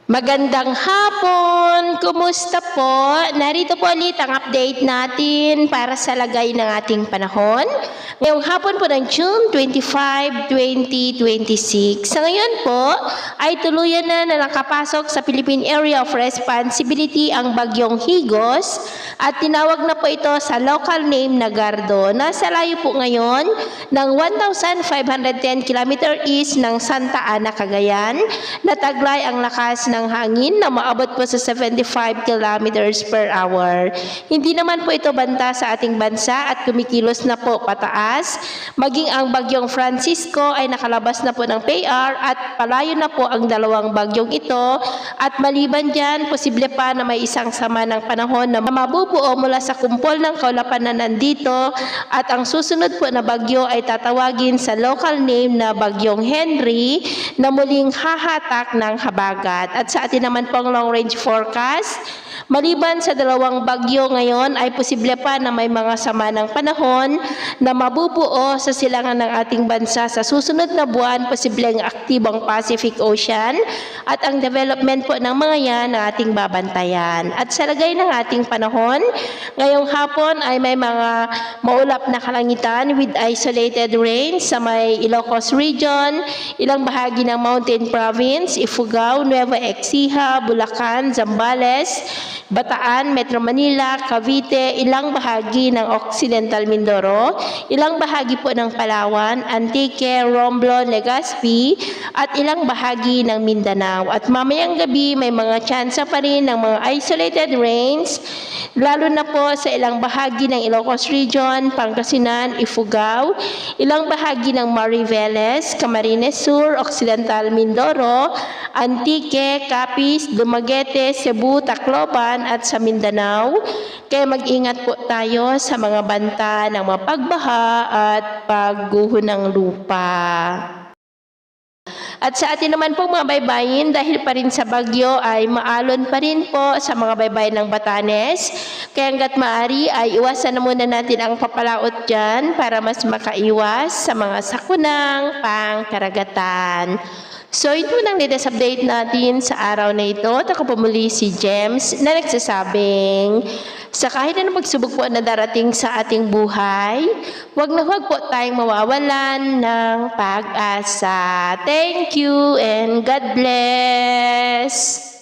Magandang hapon! Kumusta po? Narito po ulit ang update natin para sa lagay ng ating panahon. Ngayong hapon po ng June 25, 2026. Sa ngayon po ay tuluyan na nakapasok sa Philippine Area of Responsibility ang bagyong Higos at tinawag na po ito sa local name na Gardo. Nasa layo po ngayon ng 1,510 km east ng Santa Ana, Cagayan. Nataglay ang lakas ng hangin na maabot po sa 75 kilometers per hour. Hindi naman po ito banta sa ating bansa at kumikilos na po pataas. Maging ang bagyong Francisco ay nakalabas na po ng PR at palayo na po ang dalawang bagyong ito. At maliban dyan, posible pa na may isang sama ng panahon na mabubuo mula sa kumpol ng kaulapan na nandito. At ang susunod po na bagyo ay tatawagin sa local name na bagyong Henry na muling hahatak ng habagat. At sa atin naman pong long range forecast, maliban sa dalawang bagyo ngayon ay posible pa na may mga sama ng panahon na mabubuo sa silangan ng ating bansa sa susunod na buwan, posibleng aktibong Pacific Ocean at ang development po ng mga yan na ating babantayan. At sa lagay ng ating panahon, ngayong hapon ay may mga maulap na kalangitan with isolated rain sa may Ilocos Region, ilang bahagi ng Mountain Province, Ifugao, Nueva Ecija, Bulacan, Zambales, Bataan, Metro Manila, Cavite, ilang bahagi ng Occidental Mindoro, ilang bahagi po ng Palawan, Antique, Romblon, Legazpi, at ilang bahagi ng Mindanao. At mamayang gabi may mga tsansa pa rin ng mga isolated rains, lalo na po sa ilang bahagi ng Ilocos Region, Pangasinan, Ifugao, ilang bahagi ng Mariveles, Camarines Sur, Occidental Mindoro, Antique, Capiz, Dumaguete, Cebu, Tacloban at sa Mindanao. Kaya mag-ingat po tayo sa mga banta ng mga pagbaha at pagguho ng lupa. At sa atin naman po mga baybayin, dahil pa rin sa bagyo ay maalon pa rin po sa mga baybayin ng Batanes. Kaya hanggat maaari ay iwasan na muna natin ang papalaot dyan para mas makaiwas sa mga sakunang pangkaragatan. So ito nang latest update natin sa araw na ito. Ako po muli si James na nagsasabing sa kahit na pagsubok po na darating sa ating buhay, huwag na huwag po tayong mawawalan ng pag-asa. Thank you and God bless!